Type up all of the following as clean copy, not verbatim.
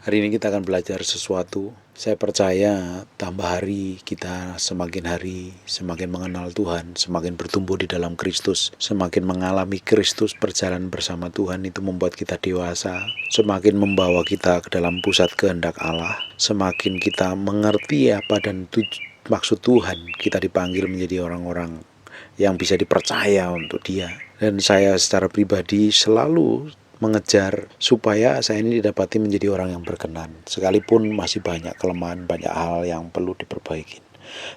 Hari ini kita akan belajar sesuatu. Saya percaya tambah hari kita semakin hari semakin mengenal Tuhan, semakin bertumbuh di dalam Kristus, semakin mengalami Kristus berjalan bersama Tuhan. Itu membuat kita dewasa, semakin membawa kita ke dalam pusat kehendak Allah, semakin kita mengerti apa dan maksud Tuhan. Kita dipanggil menjadi orang-orang yang bisa dipercaya untuk Dia. Dan saya secara pribadi selalu mengejar supaya saya ini didapati menjadi orang yang berkenan, sekalipun masih banyak kelemahan, banyak hal yang perlu diperbaiki.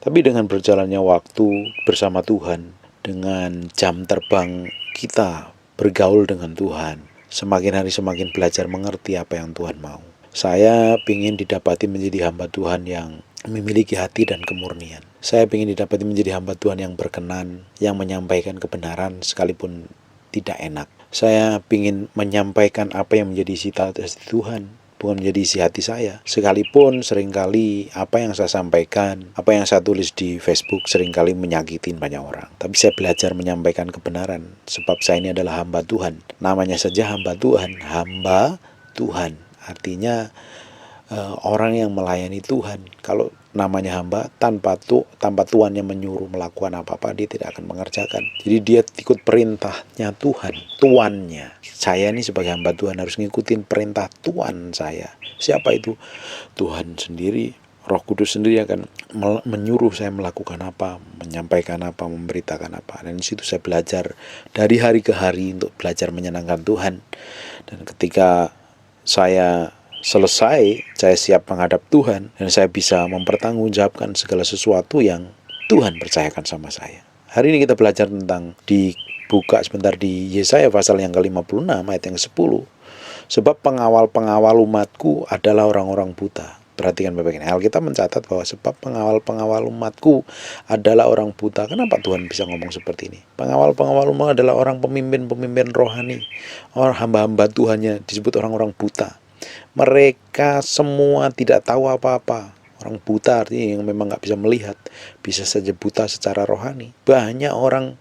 Tapi dengan berjalannya waktu bersama Tuhan, dengan jam terbang kita bergaul dengan Tuhan, semakin hari semakin belajar mengerti apa yang Tuhan mau. Saya ingin didapati menjadi hamba Tuhan yang memiliki hati dan kemurnian. Saya ingin didapati menjadi hamba Tuhan yang berkenan, yang menyampaikan kebenaran sekalipun tidak enak. Saya ingin menyampaikan apa yang menjadi isi hati Tuhan, bukan menjadi isi hati saya. Sekalipun seringkali apa yang saya sampaikan, apa yang saya tulis di Facebook seringkali menyakitin banyak orang. Tapi saya belajar menyampaikan kebenaran, sebab saya ini adalah hamba Tuhan. Namanya saja hamba Tuhan, hamba Tuhan. Artinya orang yang melayani Tuhan. Kalau namanya hamba, tanpa Tuhan yang menyuruh melakukan apa-apa, dia tidak akan mengerjakan. Jadi dia ikut perintahnya Tuhan, tuannya. Saya ini sebagai hamba Tuhan harus ngikutin perintah Tuhan saya. Siapa itu? Tuhan sendiri. Roh Kudus sendiri akan menyuruh saya melakukan apa, menyampaikan apa, memberitakan apa. Dan di situ saya belajar dari hari ke hari untuk belajar menyenangkan Tuhan. Dan ketika saya selesai, saya siap menghadap Tuhan, dan saya bisa mempertanggungjawabkan segala sesuatu yang Tuhan percayakan sama saya. Hari ini kita belajar tentang, dibuka sebentar di Yesaya pasal yang ke-56 ayat yang 10. Sebab pengawal-pengawal umatku adalah orang-orang buta. Perhatikan baik-baik ini. Alkitab mencatat bahwa sebab pengawal-pengawal umatku adalah orang buta. Kenapa Tuhan bisa ngomong seperti ini? Pengawal-pengawal umat adalah orang pemimpin-pemimpin rohani, orang hamba-hamba Tuhannya disebut orang-orang buta. Mereka semua tidak tahu apa-apa. Orang buta artinya yang memang gak bisa melihat, bisa saja buta secara rohani. Banyak orang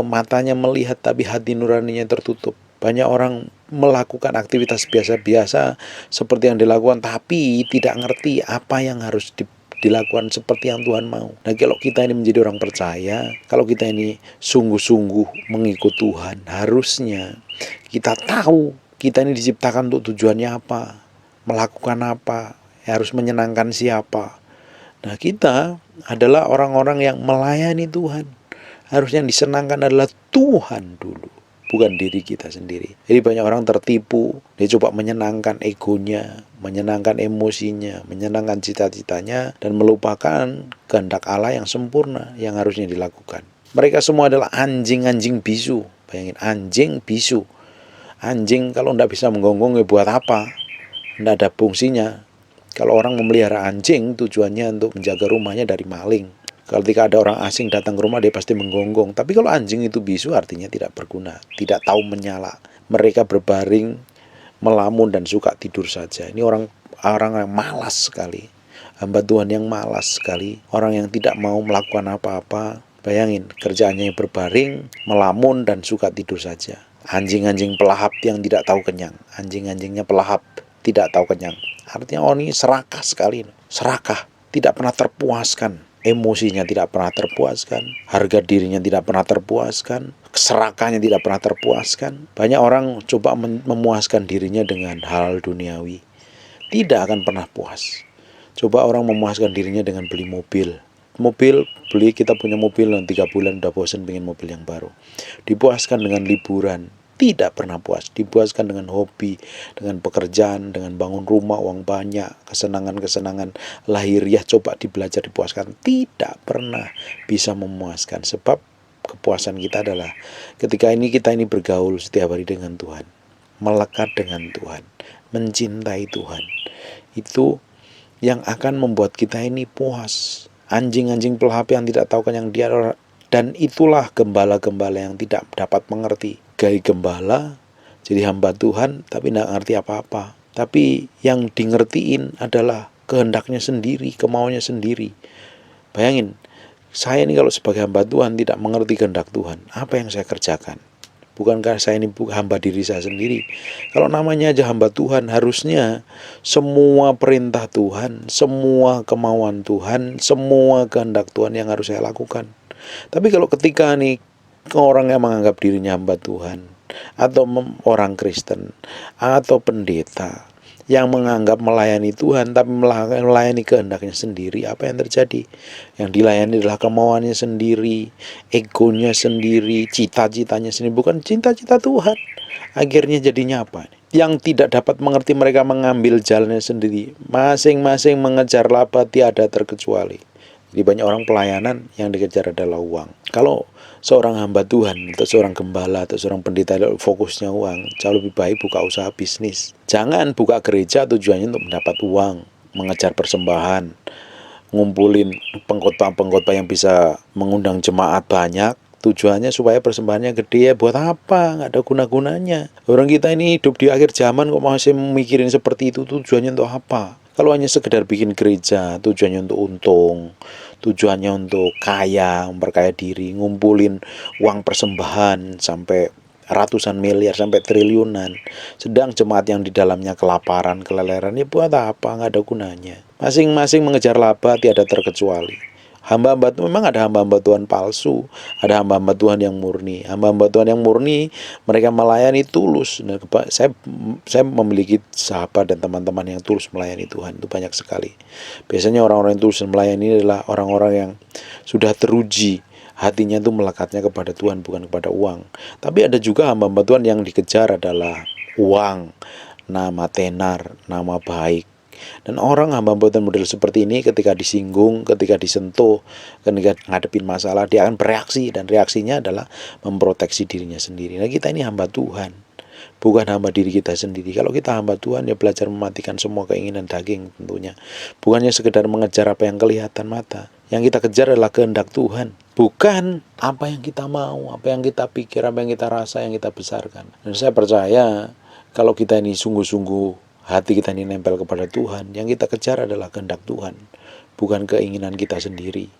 matanya melihat tapi hati nuraninya tertutup. Banyak orang melakukan aktivitas biasa-biasa seperti yang dilakukan, tapi tidak ngerti apa yang harus dilakukan seperti yang Tuhan mau. Nah, kalau kita ini menjadi orang percaya, kalau kita ini sungguh-sungguh mengikut Tuhan, harusnya kita tahu kita ini diciptakan untuk tujuannya apa, melakukan apa, harus menyenangkan siapa. Nah, kita adalah orang-orang yang melayani Tuhan. Harusnya yang disenangkan adalah Tuhan dulu, bukan diri kita sendiri. Jadi banyak orang tertipu, dia coba menyenangkan egonya, menyenangkan emosinya, menyenangkan cita-citanya, dan melupakan kehendak Allah yang sempurna yang harusnya dilakukan. Mereka semua adalah anjing-anjing bisu. Bayangin, anjing bisu. Anjing kalau tidak bisa menggonggong, ya buat apa? Tidak ada fungsinya. Kalau orang memelihara anjing, tujuannya untuk menjaga rumahnya dari maling. Ketika ada orang asing datang ke rumah, dia pasti menggonggong. Tapi kalau anjing itu bisu, artinya tidak berguna, tidak tahu menyala. Mereka berbaring, melamun dan suka tidur saja. Ini orang yang malas sekali. Hamba Tuhan yang malas sekali. Orang yang tidak mau melakukan apa-apa. Bayangin, kerjaannya yang berbaring, melamun dan suka tidur saja. Anjing-anjing pelahap yang tidak tahu kenyang. Anjing-anjingnya pelahap tidak tahu kenyang. Artinya orang ini serakah sekali. Serakah, tidak pernah terpuaskan. Emosinya tidak pernah terpuaskan. Harga dirinya tidak pernah terpuaskan. Keserakahnya tidak pernah terpuaskan. Banyak orang coba memuaskan dirinya dengan hal duniawi, tidak akan pernah puas. Coba orang memuaskan dirinya dengan beli mobil. Kita punya mobil 3 bulan udah bosan pengen mobil yang baru. Dipuaskan dengan liburan, tidak pernah puas. Dipuaskan dengan hobi, dengan pekerjaan, dengan bangun rumah, uang banyak, kesenangan-kesenangan lahiriah coba belajar dipuaskan, tidak pernah bisa memuaskan. Sebab kepuasan kita adalah ketika kita ini bergaul setiap hari dengan Tuhan, melekat dengan Tuhan, mencintai Tuhan. Itu yang akan membuat kita ini puas. Anjing-anjing pelahap yang tidak tahu kenyang dia, dan itulah gembala-gembala yang tidak dapat mengerti. Gaya gembala jadi hamba Tuhan tapi tidak ngerti apa-apa. Tapi yang dingertiin adalah kehendaknya sendiri, kemauannya sendiri. Bayangin, saya ini kalau sebagai hamba Tuhan tidak mengerti kehendak Tuhan, apa yang saya kerjakan? Bukankah saya ini hamba diri saya sendiri? Kalau namanya aja hamba Tuhan, harusnya semua perintah Tuhan, semua kemauan Tuhan, semua kehendak Tuhan yang harus saya lakukan. Tapi kalau ketika nih orang yang menganggap dirinya hamba Tuhan, atau orang Kristen, atau pendeta yang menganggap melayani Tuhan tapi melayani kehendaknya sendiri, apa yang terjadi? Yang dilayani adalah kemauannya sendiri, egonya sendiri, cita-citanya sendiri, bukan cita-cita Tuhan. Akhirnya jadinya apa? Yang tidak dapat mengerti, mereka mengambil jalannya sendiri, masing-masing mengejar laba tiada terkecuali. Jadi banyak orang pelayanan yang dikejar adalah uang. Kalau seorang hamba Tuhan atau seorang gembala atau seorang pendeta fokusnya uang, jauh lebih baik buka usaha bisnis. Jangan buka gereja tujuannya untuk mendapat uang, mengejar persembahan, ngumpulin pengkhotbah yang bisa mengundang jemaat banyak. Tujuannya supaya persembahannya gede, ya buat apa? Nggak ada guna-gunanya. Orang kita ini hidup di akhir zaman kok masih mikirin seperti itu, tujuannya untuk apa? Kalau hanya sekedar bikin gereja, tujuannya untuk untung, tujuannya untuk kaya, memperkaya diri, ngumpulin uang persembahan sampai ratusan miliar, sampai triliunan. Sedang jemaat yang di dalamnya kelaparan, keleleran, ya buat apa? Nggak ada gunanya. Masing-masing mengejar laba tiada terkecuali. Hamba-hamba memang ada hamba-hamba Tuhan palsu, ada hamba-hamba Tuhan yang murni. Hamba-hamba Tuhan yang murni, mereka melayani tulus. Nah, saya memiliki sahabat dan teman-teman yang tulus melayani Tuhan, itu banyak sekali. Biasanya orang-orang yang tulus melayani adalah orang-orang yang sudah teruji hatinya itu melekatnya kepada Tuhan, bukan kepada uang. Tapi ada juga hamba-hamba Tuhan yang dikejar adalah uang, nama tenar, nama baik. Dan orang hamba Tuhan model seperti ini ketika disinggung, ketika disentuh, ketika ngadepin masalah, dia akan bereaksi, dan reaksinya adalah memproteksi dirinya sendiri. Nah, kita ini hamba Tuhan, bukan hamba diri kita sendiri. Kalau kita hamba Tuhan, ya belajar mematikan semua keinginan daging tentunya. Bukannya sekedar mengejar apa yang kelihatan mata. Yang kita kejar adalah kehendak Tuhan, bukan apa yang kita mau, apa yang kita pikir, apa yang kita rasa, yang kita besarkan. Dan saya percaya kalau kita ini sungguh-sungguh hati kita ini nempel kepada Tuhan, yang kita kejar adalah kehendak Tuhan, bukan keinginan kita sendiri.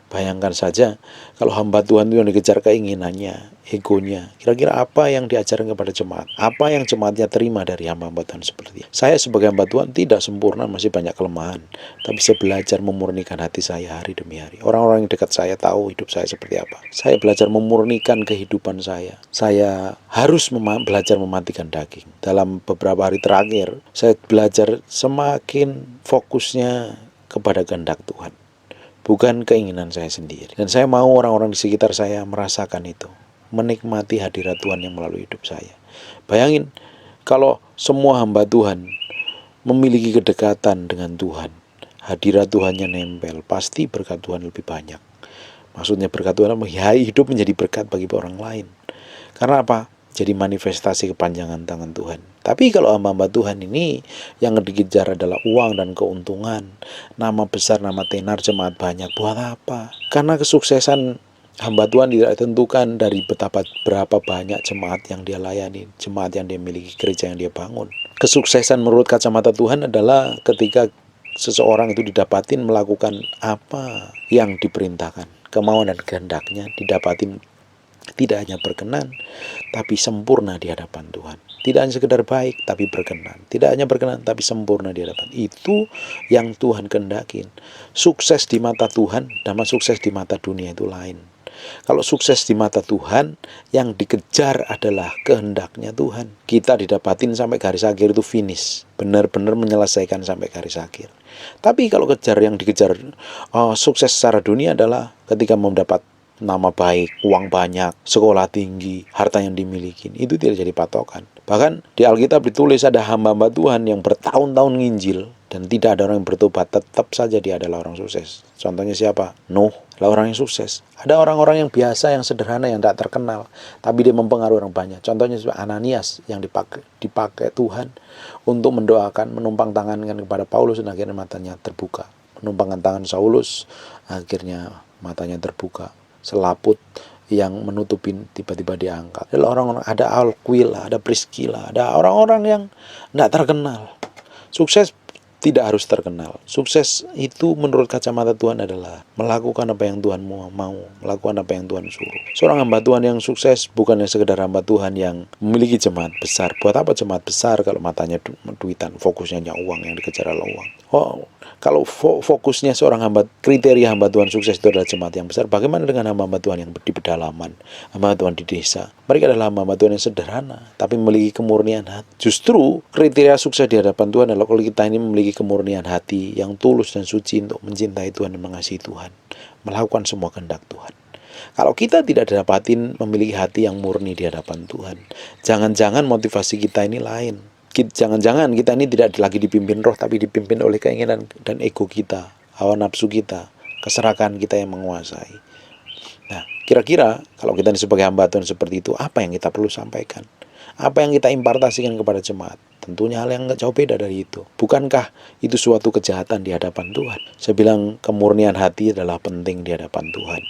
Bayangkan saja kalau hamba Tuhan itu yang dikejar keinginannya, egonya. Kira-kira apa yang diajarkan kepada jemaat? Apa yang jemaatnya terima dari hamba-hamba Tuhan seperti itu? Saya sebagai hamba Tuhan tidak sempurna, masih banyak kelemahan. Tapi saya belajar memurnikan hati saya hari demi hari. Orang-orang yang dekat saya tahu hidup saya seperti apa. Saya belajar memurnikan kehidupan saya. Saya harus belajar mematikan daging. Dalam beberapa hari terakhir, saya belajar semakin fokusnya kepada kehendak Tuhan, bukan keinginan saya sendiri. Dan saya mau orang-orang di sekitar saya merasakan itu, menikmati hadirat Tuhan yang melalui hidup saya. Bayangin kalau semua hamba Tuhan memiliki kedekatan dengan Tuhan, hadirat Tuhannya nempel, pasti berkat Tuhan lebih banyak. Maksudnya berkat Tuhan hidup menjadi berkat bagi orang lain. Karena apa? Jadi manifestasi kepanjangan tangan Tuhan. Tapi kalau hamba-hamba Tuhan ini yang dikejar adalah uang dan keuntungan, nama besar, nama tenar, jemaat banyak, buat apa? Karena kesuksesan hamba Tuhan tidak ditentukan dari berapa banyak jemaat yang dia layani, jemaat yang dia miliki, gereja yang dia bangun. Kesuksesan menurut kacamata Tuhan adalah ketika seseorang itu didapatin melakukan apa yang diperintahkan, kemauan dan kehendaknya didapatin, tidak hanya berkenan, tapi sempurna di hadapan Tuhan. Tidak hanya sekedar baik, tapi berkenan. Tidak hanya berkenan, tapi sempurna di hadapan. Itu yang Tuhan kehendakin. Sukses di mata Tuhan, dan sukses di mata dunia itu lain. Kalau sukses di mata Tuhan, yang dikejar adalah kehendaknya Tuhan. Kita didapatin sampai garis akhir itu finish. Benar-benar menyelesaikan sampai garis akhir. Tapi kalau yang dikejar sukses secara dunia adalah ketika mendapat nama baik, uang banyak, sekolah tinggi, harta yang dimiliki, itu tidak jadi patokan. Bahkan di Alkitab ditulis ada hamba-hamba Tuhan yang bertahun-tahun nginjil dan tidak ada orang yang bertobat, tetap saja dia adalah orang sukses. Contohnya siapa? Nuh adalah orang yang sukses. Ada orang-orang yang biasa, yang sederhana, yang tidak terkenal, tapi dia mempengaruhi orang banyak. Contohnya Ananias yang dipakai Tuhan untuk mendoakan, menumpang tangankan kepada Paulus, dan akhirnya matanya terbuka. Menumpangkan tangan Saulus, akhirnya matanya terbuka. Selaput yang menutupin tiba-tiba diangkat. Orang-orang, ada Aquila, ada Priscilla, ada orang-orang yang tidak terkenal, sukses tidak harus terkenal. Sukses itu menurut kacamata Tuhan adalah melakukan apa yang Tuhan mau, melakukan apa yang Tuhan suruh. Seorang hamba Tuhan yang sukses bukannya sekedar hamba Tuhan yang memiliki jemaat besar. Buat apa jemaat besar kalau matanya duitan, fokusnya hanya uang, yang dikejar adalah uang. Kalau fokusnya seorang kriteria hamba Tuhan sukses itu adalah jemaat yang besar, bagaimana dengan hamba-hamba Tuhan yang di pedalaman, hamba Tuhan di desa? Mereka adalah hamba Tuhan yang sederhana, tapi memiliki kemurnian hati. Justru kriteria sukses di hadapan Tuhan adalah kalau kita ini memiliki kemurnian hati yang tulus dan suci untuk mencintai Tuhan dan mengasihi Tuhan, melakukan semua kehendak Tuhan. Kalau kita tidak dapatin memiliki hati yang murni di hadapan Tuhan, jangan-jangan motivasi kita ini lain. Jangan-jangan kita ini tidak lagi dipimpin roh, tapi dipimpin oleh keinginan dan ego kita, hawa nafsu kita, keserakahan kita yang menguasai. Nah, kira-kira kalau kita ini sebagai hamba Tuhan seperti itu, apa yang kita perlu sampaikan? Apa yang kita impartasikan kepada jemaat? Tentunya hal yang nggak jauh beda dari itu. Bukankah itu suatu kejahatan di hadapan Tuhan? Saya bilang kemurnian hati adalah penting di hadapan Tuhan.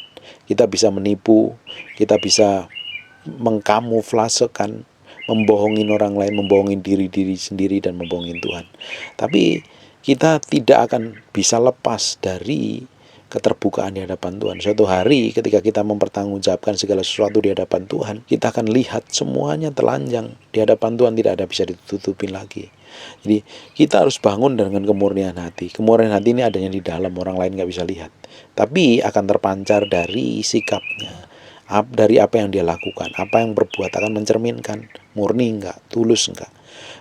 Kita bisa menipu, kita bisa mengkamuflasekan, membohongin orang lain, membohongin diri sendiri dan membohongin Tuhan. Tapi kita tidak akan bisa lepas dari keterbukaan di hadapan Tuhan. Suatu hari ketika kita mempertanggungjawabkan segala sesuatu di hadapan Tuhan, kita akan lihat semuanya telanjang di hadapan Tuhan, tidak ada bisa ditutupin lagi. Jadi kita harus bangun dengan kemurnian hati. Kemurnian hati ini adanya di dalam, orang lain nggak bisa lihat, tapi akan terpancar dari sikapnya, dari apa yang dia lakukan, apa yang berbuat akan mencerminkan murni enggak, tulus enggak.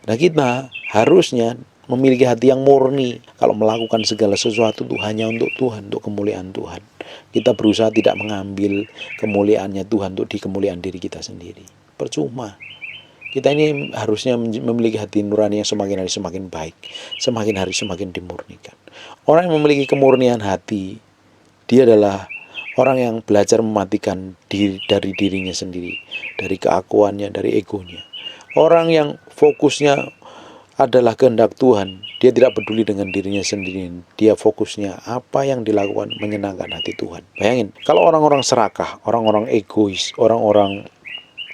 Nah, kita harusnya memiliki hati yang murni. Kalau melakukan segala sesuatu itu hanya untuk Tuhan, untuk kemuliaan Tuhan. Kita berusaha tidak mengambil kemuliaannya Tuhan untuk dikemuliaan diri kita sendiri. Percuma. Kita ini harusnya memiliki hati nurani yang semakin hari semakin baik, semakin hari semakin dimurnikan. Orang yang memiliki kemurnian hati, dia adalah orang yang belajar mematikan dari dirinya sendiri, dari keakuannya, dari egonya. Orang yang fokusnya adalah kehendak Tuhan, dia tidak peduli dengan dirinya sendiri. Dia fokusnya apa yang dilakukan menyenangkan hati Tuhan. Bayangin, kalau orang-orang serakah, orang-orang egois, orang-orang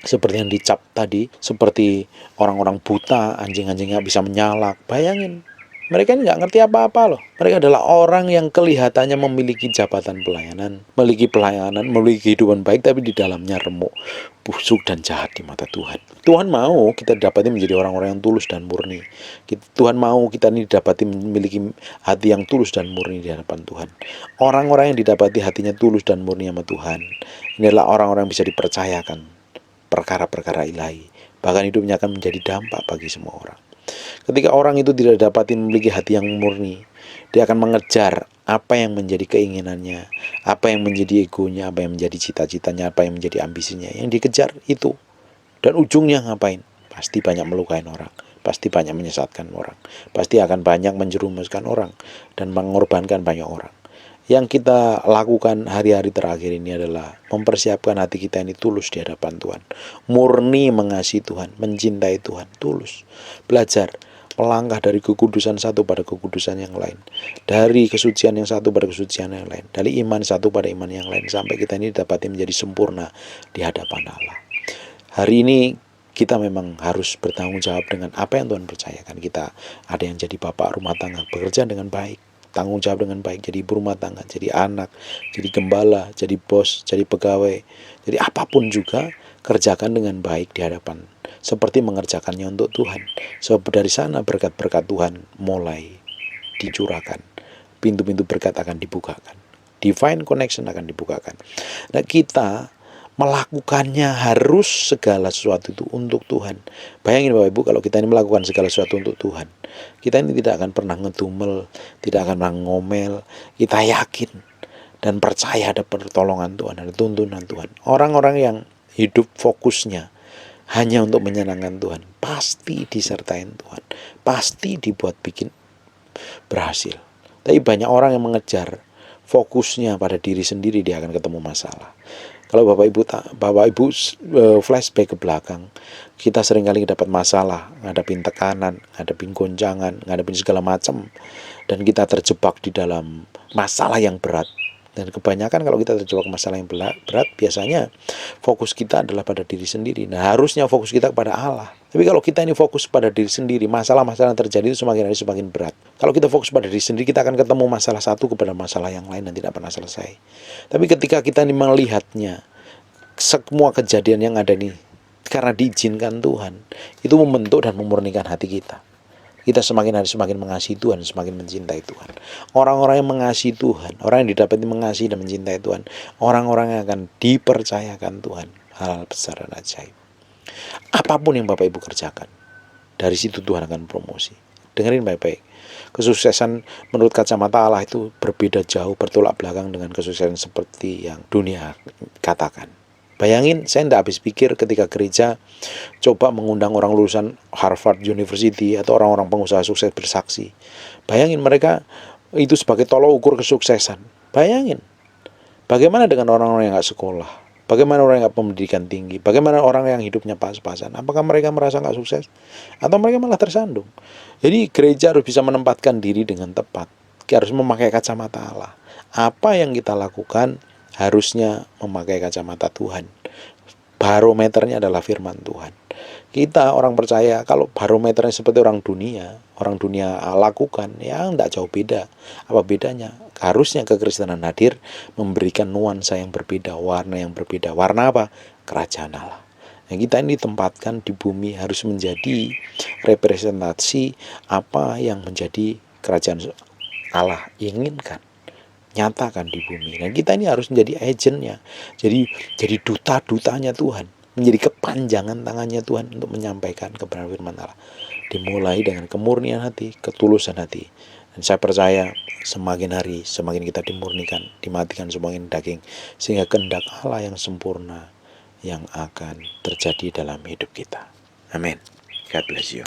seperti yang dicap tadi, seperti orang-orang buta, anjing-anjing nggak bisa menyalak. Bayangin, mereka ini nggak ngerti apa-apa loh. Mereka adalah orang yang kelihatannya memiliki jabatan pelayanan, memiliki kehidupan baik, tapi di dalamnya remuk, busuk dan jahat di mata Tuhan. Tuhan mau kita dapati menjadi orang-orang yang tulus dan murni. Tuhan mau kita ini dapati memiliki hati yang tulus dan murni di hadapan Tuhan. Orang-orang yang didapati hatinya tulus dan murni sama Tuhan, ini adalah orang-orang yang bisa dipercayakan perkara-perkara ilahi. Bahkan hidupnya akan menjadi dampak bagi semua orang. Ketika orang itu tidak dapatin memiliki hati yang murni, dia akan mengejar apa yang menjadi keinginannya, apa yang menjadi egonya, apa yang menjadi cita-citanya, apa yang menjadi ambisinya. Yang dikejar itu. Dan ujungnya ngapain? Pasti banyak melukai orang, pasti banyak menyesatkan orang, pasti akan banyak menjerumuskan orang, dan mengorbankan banyak orang. Yang kita lakukan hari-hari terakhir ini adalah mempersiapkan hati kita ini tulus di hadapan Tuhan. Murni mengasihi Tuhan, mencintai Tuhan, tulus. Belajar melangkah dari kekudusan satu pada kekudusan yang lain. Dari kesucian yang satu pada kesucian yang lain. Dari iman satu pada iman yang lain. Sampai kita ini dapat menjadi sempurna di hadapan Allah. Hari ini kita memang harus bertanggung jawab dengan apa yang Tuhan percayakan. Kita ada yang jadi bapak rumah tangga, bekerja dengan baik. Tanggung jawab dengan baik, jadi ibu rumah tangga, jadi anak, jadi gembala, jadi bos, jadi pegawai, jadi apapun juga kerjakan dengan baik di hadapan, seperti mengerjakannya untuk Tuhan. Sebab dari sana berkat-berkat Tuhan mulai dicurahkan, pintu-pintu berkat akan dibukakan, divine connection akan dibukakan. Nah, kita melakukannya harus segala sesuatu itu untuk Tuhan. Bayangin Bapak Ibu, kalau kita ini melakukan segala sesuatu untuk Tuhan, kita ini tidak akan pernah ngedumel, tidak akan pernah ngomel. Kita yakin dan percaya ada pertolongan Tuhan, ada tuntunan Tuhan. Orang-orang yang hidup fokusnya hanya untuk menyenangkan Tuhan, pasti disertai Tuhan, pasti dibuat bikin berhasil. Tapi banyak orang yang mengejar fokusnya pada diri sendiri, dia akan ketemu masalah. Kalau Bapak Ibu flashback ke belakang, kita seringkali dapat masalah, ngadepin tekanan, ngadepin gonjangan, ngadepin segala macam, dan kita terjebak di dalam masalah yang berat. Dan kebanyakan kalau kita terjebak masalah yang berat, biasanya fokus kita adalah pada diri sendiri. Nah, harusnya fokus kita kepada Allah. Tapi kalau kita ini fokus pada diri sendiri, masalah-masalah yang terjadi itu semakin hari semakin berat. Kalau kita fokus pada diri sendiri, kita akan ketemu masalah satu kepada masalah yang lain dan tidak pernah selesai. Tapi ketika kita ini melihatnya, semua kejadian yang ada ini karena diizinkan Tuhan, itu membentuk dan memurnikan hati kita. Kita semakin hari semakin mengasihi Tuhan, semakin mencintai Tuhan. Orang-orang yang mengasihi Tuhan, orang yang didapati mengasihi dan mencintai Tuhan, orang-orang yang akan dipercayakan Tuhan hal-hal besar dan ajaib. Apapun yang Bapak Ibu kerjakan, dari situ Tuhan akan promosi. Dengerin baik-baik. Kesuksesan menurut kacamata Allah itu berbeda jauh, bertolak belakang dengan kesuksesan seperti yang dunia katakan. Bayangin, saya tidak habis pikir ketika gereja coba mengundang orang lulusan Harvard University atau orang-orang pengusaha sukses bersaksi. Bayangin mereka itu sebagai tolok ukur kesuksesan. Bayangin, bagaimana dengan orang-orang yang gak sekolah? Bagaimana orang yang gak pendidikan tinggi? Bagaimana orang yang hidupnya pas-pasan? Apakah mereka merasa gak sukses? Atau mereka malah tersandung? Jadi gereja harus bisa menempatkan diri dengan tepat. Kita harus memakai kacamata Allah. Apa yang kita lakukan harusnya memakai kacamata Tuhan. Barometernya adalah firman Tuhan. Kita orang percaya kalau barometernya seperti orang dunia lakukan, ya tidak jauh beda. Apa bedanya? Harusnya kekristenan hadir memberikan nuansa yang berbeda, warna yang berbeda. Warna apa? Kerajaan Allah. Nah, kita ini ditempatkan di bumi harus menjadi representasi apa yang menjadi kerajaan Allah inginkan, nyatakan di bumi. Nah, kita ini harus menjadi agentnya, jadi duta-dutanya Tuhan, menjadi kepanjangan tangannya Tuhan untuk menyampaikan kebenaran firman Allah. Dimulai dengan kemurnian hati, ketulusan hati. Dan saya percaya semakin hari semakin kita dimurnikan, dimatikan semakin daging, sehingga kehendak Allah yang sempurna yang akan terjadi dalam hidup kita. Amin. God bless you.